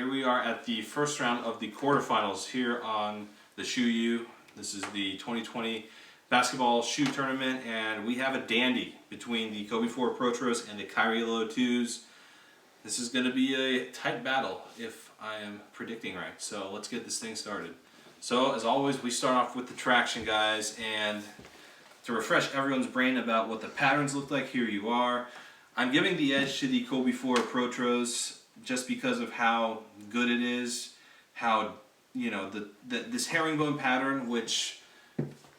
here we are at the first round of the quarterfinals here on the ShoeU. This is the 2020 basketball shoe tournament, and we have a dandy between the Kobe IV Protros and the Kyrie Low 2s. This is going to be a tight battle if I am predicting right. So let's get this thing started. So as always, we start off with the traction, guys, and to refresh everyone's brain about what the patterns look like, here you are. I'm giving the edge to the Kobe IV Protros just because of how good it is, how, you know, this herringbone pattern, which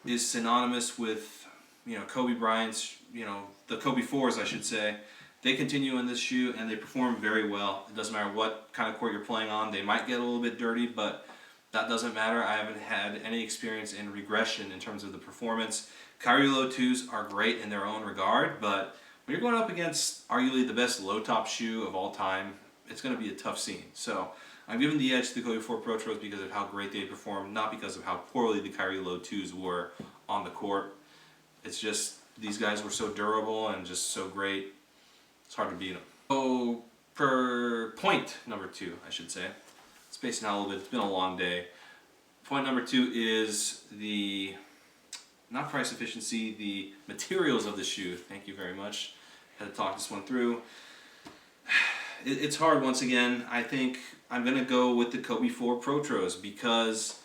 is synonymous with, you know, Kobe Bryant's, you know, the Kobe IVs, I should say. They continue in this shoe and they perform very well. It doesn't matter what kind of court you're playing on. They might get a little bit dirty, but that doesn't matter. I haven't had any experience in regression in terms of the performance. Kyrie Low 2s are great in their own regard, but when you're going up against arguably the best low-top shoe of all time, it's going to be a tough scene. So I'm giving the edge to the Kobe IV Protros because of how great they perform, not because of how poorly the Kyrie Low 2s were on the court. It's just these guys were so durable and just so great. It's hard to beat them. So per point number 2, I should say. Spacing out a little bit. It's been a long day. Point number 2 is the, not price efficiency, the materials of the shoe. Thank you very much. Had to talk this one through. It's hard once again. I think I'm going to go with the Kobe IV Protros because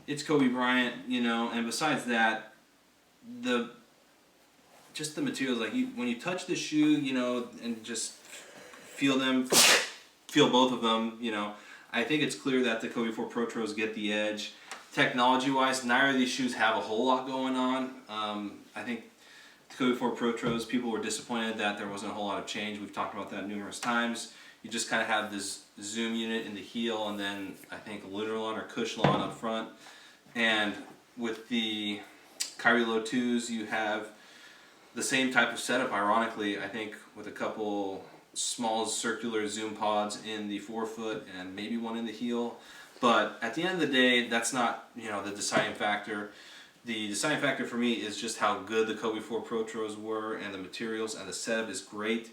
it's Kobe Bryant, you know, and besides that, just the materials, like when you touch the shoe, you know, and just feel them, feel both of them, you know, I think it's clear that the Kobe IV Protros get the edge. Technology-wise, neither of these shoes have a whole lot going on. I think the Kobe IV Protros, people were disappointed that there wasn't a whole lot of change. We've talked about that numerous times. You just kind of have this zoom unit in the heel and then I think Lunarlon or Cushlon up front. And with the Kyrie Low 2s, you have the same type of setup, ironically, I think, with a couple small circular zoom pods in the forefoot and maybe one in the heel. But at the end of the day, that's not, you know, the deciding factor. The deciding factor for me is just how good the Kobe IV Protros were, and the materials and the setup is great.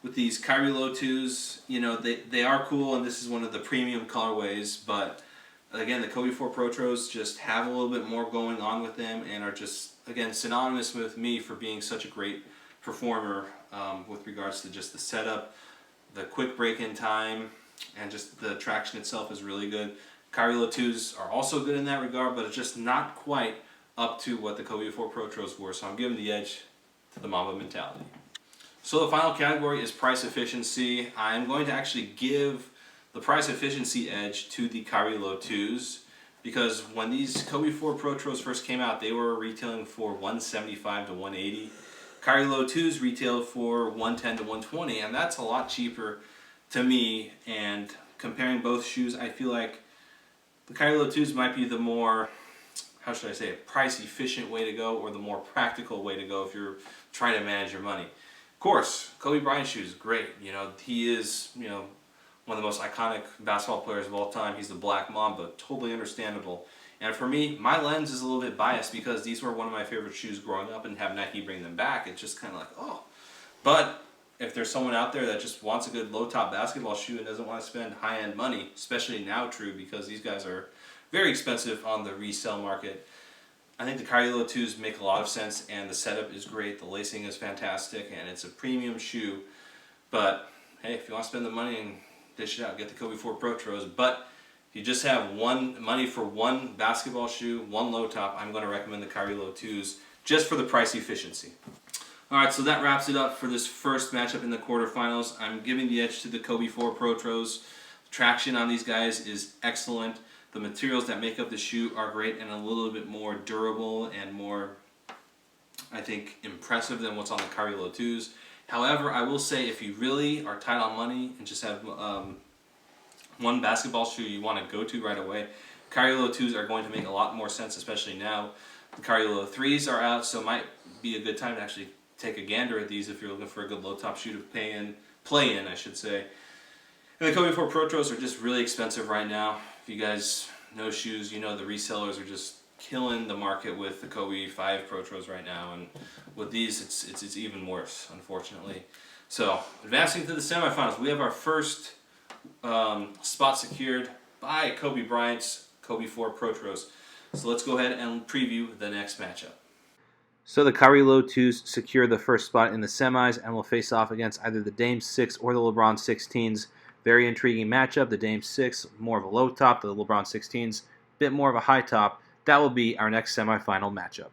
With these Kyrie Low 2s, you know, they are cool, and this is one of the premium colorways, but again, the Kobe IV Protros just have a little bit more going on with them and are just, again, synonymous with me for being such a great performer with regards to just the setup, the quick break-in time, and just the traction itself is really good. Kyrie Low 2s are also good in that regard, but it's just not quite up to what the Kobe IV Protros were, so I'm giving the edge to the Mamba mentality. So the final category is price efficiency. I'm going to actually give the price efficiency edge to the Kyrie Low 2s because when these Kobe IV Protros first came out, they were retailing for $175 to $180. Kyrie Low 2s retailed for $110 to $120, and that's a lot cheaper to me. And comparing both shoes, I feel like the Kyrie Low 2s might be the more, how should I say it, price efficient way to go, or the more practical way to go if you're trying to manage your money. Of course, Kobe Bryant shoes, great. You know, he is, you know, one of the most iconic basketball players of all time. He's the Black Mamba, totally understandable. And for me, my lens is a little bit biased because these were one of my favorite shoes growing up, and have Nike bring them back, it's just kind of like, oh. But if there's someone out there that just wants a good low-top basketball shoe and doesn't want to spend high-end money, especially now, true, because these guys are very expensive on the resale market, I think the Kyrie Low 2s make a lot of sense, and the setup is great, the lacing is fantastic, and it's a premium shoe. But hey, if you want to spend the money and dish it out, get the Kobe IV Protros. But if you just have money for one basketball shoe, one low top, I'm going to recommend the Kyrie Low 2s just for the price efficiency. Alright, so that wraps it up for this first matchup in the quarterfinals. I'm giving the edge to the Kobe IV Protros. Traction on these guys is excellent. The materials that make up the shoe are great and a little bit more durable and more, I think, impressive than what's on the Kyrie Low 2s. However, I will say if you really are tight on money and just have one basketball shoe you want to go to right away, Kyrie Low 2s are going to make a lot more sense, especially now. The Kyrie Low 3s are out, so it might be a good time to actually take a gander at these if you're looking for a good low-top shoe to play in, I should say. And the Kobe IV Protros are just really expensive right now. If you guys know shoes, you know the resellers are just killing the market with the Kobe V Protros right now, and with these it's even worse, unfortunately. So advancing to the semifinals, we have our first spot secured by Kobe Bryant's Kobe IV Protros. So let's go ahead and preview the next matchup. So the Kyrie Low 2s secure the first spot in the semis and will face off against either the Dame 6 or the LeBron 16s. Very intriguing matchup. The Dame 6, more of a low top. The LeBron 16s, bit more of a high top. That will be our next semifinal matchup.